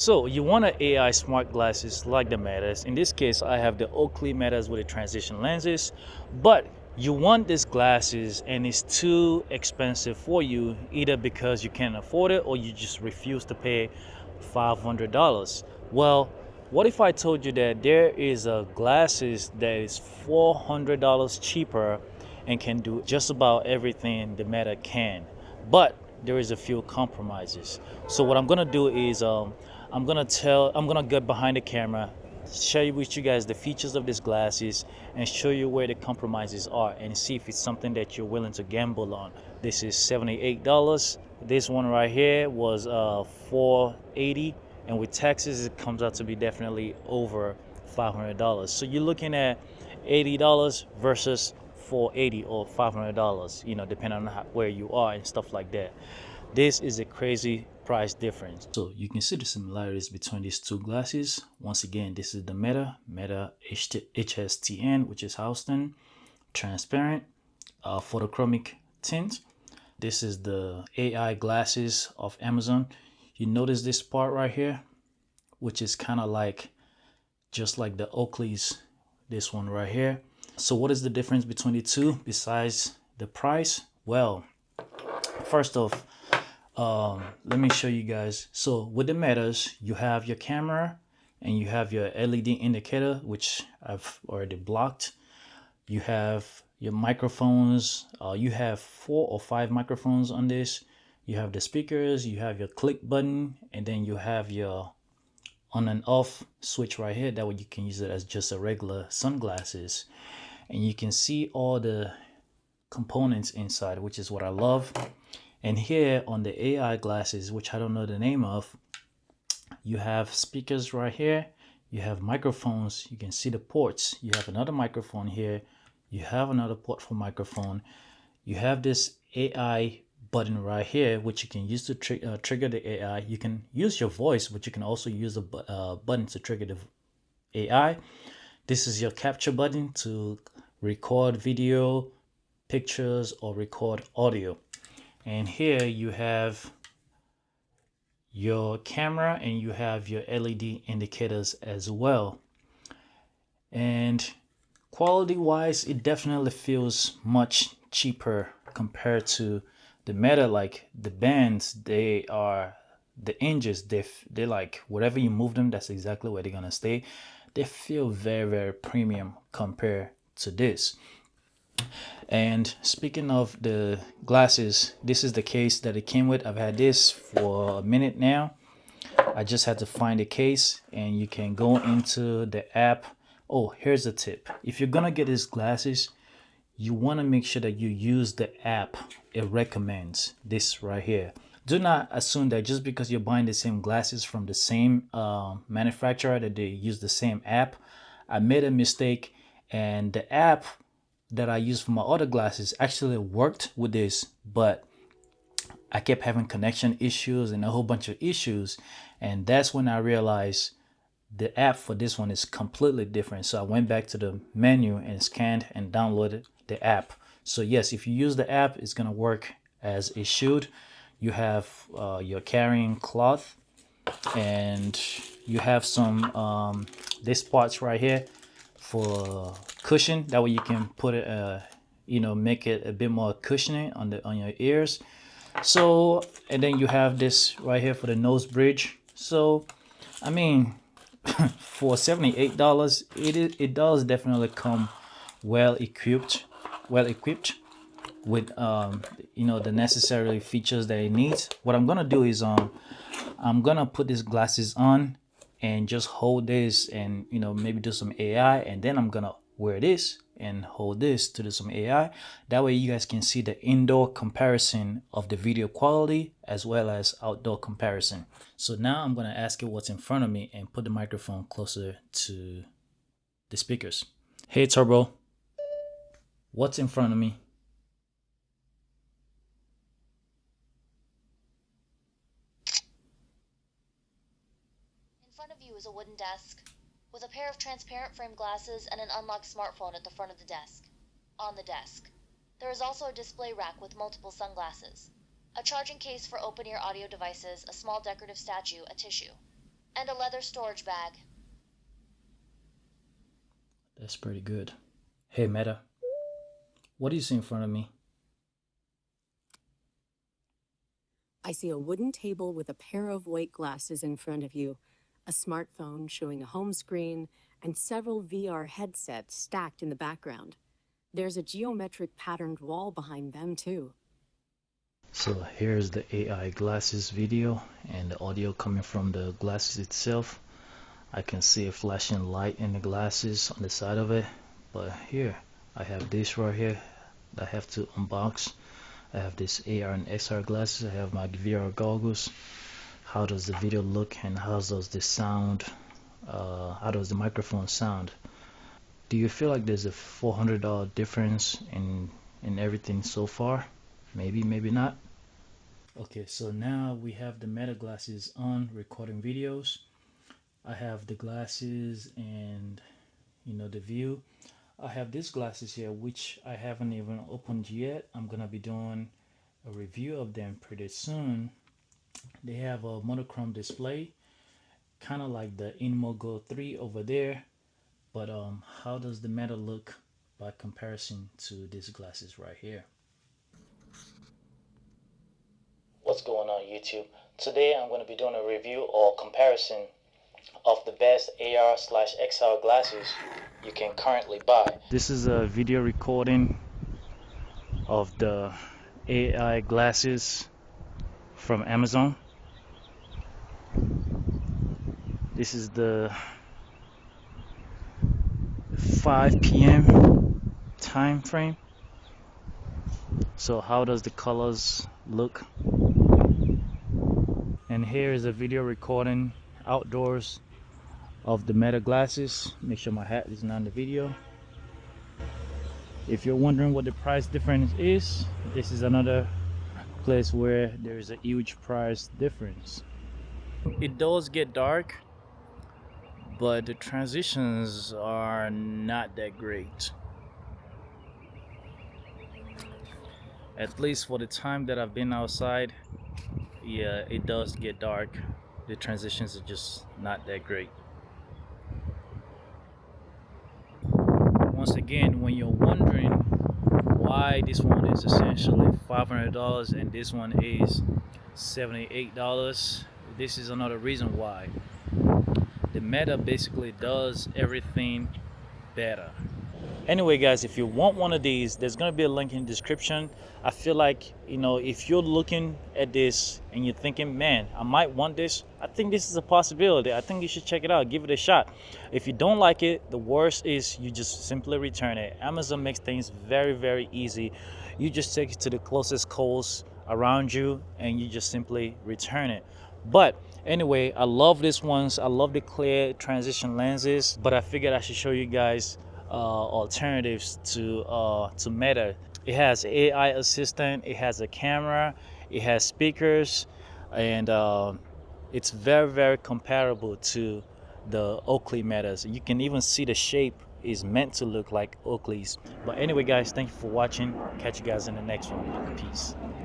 So you want an AI smart glasses like the Metas. In this case, I have the Oakley Metas with the transition lenses, but you want these glasses and it's too expensive for you, either because you can't afford it or you just refuse to pay $500. Well, what if I told you that there is a glasses that is $400 cheaper and can do just about everything the Meta can, but there is a few compromises. So what I'm gonna do is I'm gonna get behind the camera, share with you guys the features of these glasses, and show you where the compromises are, and see if it's something that you're willing to gamble on. This is $78. This one right here was 480, and with taxes, it comes out to be definitely over $500. So you're looking at $80 versus 480 or $500, depending on where you are and stuff like that. This is a crazy price difference. So you can see the similarities between these two glasses. Once again, this is the Meta HSTN, which is Houston, transparent, photochromic tint. This is the AI glasses of Amazon. You notice this part right here, which is kind of like just like the Oakley's, this one right here. So what is the difference between the two besides the price? Well, first off, let me show you guys. So with the Metas, you have your camera and you have your LED indicator, which I've already blocked. You have your microphones. You have 4 or 5 microphones on this. You have the speakers, you have your click button, and then you have your on and off switch right here. That way you can use it as just a regular sunglasses. And you can see all the components inside, which is what I love. And here on the AI glasses, which I don't know the name of, you have speakers right here. You have microphones. You can see the ports. You have another microphone here. You have another port for microphone. You have this AI button right here, which you can use to trigger the AI. You can use your voice, but you can also use a button to trigger the AI. This is your capture button to record video, pictures, or record audio. And here you have your camera and you have your LED indicators as well. And quality wise, it definitely feels much cheaper compared to the Meta. Like the bands, they are the hinges, they like whatever you move them, that's exactly where they're gonna stay. They feel very, very premium compared to this. And speaking of the glasses, this is the case that it came with. I've had this for a minute now. I just had to find the case, and you can go into the app. Oh, here's a tip. If you're gonna get these glasses, you want to make sure that you use the app it recommends. This right here. Do not assume that just because you're buying the same glasses from the same manufacturer that they use the same app. I made a mistake, and the app that I used for my other glasses actually worked with this, but I kept having connection issues and a whole bunch of issues. And that's when I realized the app for this one is completely different. So I went back to the menu and scanned and downloaded the app. So yes, if you use the app, it's gonna work as it should. You have your carrying cloth, and you have some this parts right here for cushion. That way you can put it, make it a bit more cushioning on your ears. So, and then you have this right here for the nose bridge. So, I mean, for $78, it does definitely come well equipped, with the necessary features that it needs. What I'm gonna do is I'm gonna put these glasses on and just hold this and maybe do some AI, and then I'm gonna wear this and hold this to do some AI. That way you guys can see the indoor comparison of the video quality as well as outdoor comparison. So now I'm gonna ask it what's in front of me and put the microphone closer to the speakers. Hey Turbo, what's in front of me? In front of you is a wooden desk with a pair of transparent frame glasses and an unlocked smartphone at the front of the desk. On the desk, there is also a display rack with multiple sunglasses, a charging case for open-ear audio devices, a small decorative statue, a tissue. and a leather storage bag. That's pretty good. Hey Meta, what do you see in front of me? I see a wooden table with a pair of white glasses in front of you, a smartphone showing a home screen, and several VR headsets stacked in the background. There's a geometric patterned wall behind them, too. So here's the AI glasses video and the audio coming from the glasses itself. I can see a flashing light in the glasses on the side of it, but here I have this right here that I have to unbox. I have this AR and XR glasses. I have my VR goggles. How does the video look and how does the sound, how does the microphone sound? Do you feel like there's a $400 difference in everything so far? Maybe, maybe not. Okay, so now we have the Meta glasses on recording videos. I have the glasses and the view. I have these glasses here which I haven't even opened yet. I'm gonna be doing a review of them pretty soon. They have a monochrome display, kind of like the Inmo Go 3 over there. But how does the Meta look by comparison to these glasses right here? What's going on YouTube? Today I'm going to be doing a review or comparison of the best AR/XR glasses you can currently buy. This is a video recording of the AI glasses from Amazon. This is the 5 p.m. time frame. So how does the colors look? And here is a video recording outdoors of the Meta glasses. Make sure my hat is not in the video. If you're wondering what the price difference is, this is another place where there is a huge price difference. It does get dark, but the transitions are not that great. At least for the time that I've been outside, yeah, it does get dark. The transitions are just not that great. Once again, when you're wondering why this one is essentially $500 and this one is $78, this is another reason why. The Meta basically does everything better. Anyway guys, if you want one of these, there's going to be a link in the description. I feel like, if you're looking at this and you're thinking, man, I might want this, I think this is a possibility. I think you should check it out, give it a shot. If you don't like it, the worst is you just simply return it. Amazon makes things very, very easy. You just take it to the closest Kohl's around you and you just simply return it. But anyway, I love these ones. I love the clear transition lenses, but I figured I should show you guys alternatives to Meta. It has AI assistant, it has a camera, it has speakers, and it's very, very comparable to the Oakley Metas. You can even see the shape is meant to look like Oakley's. But anyway guys, thank you for watching. Catch you guys in the next one. Peace.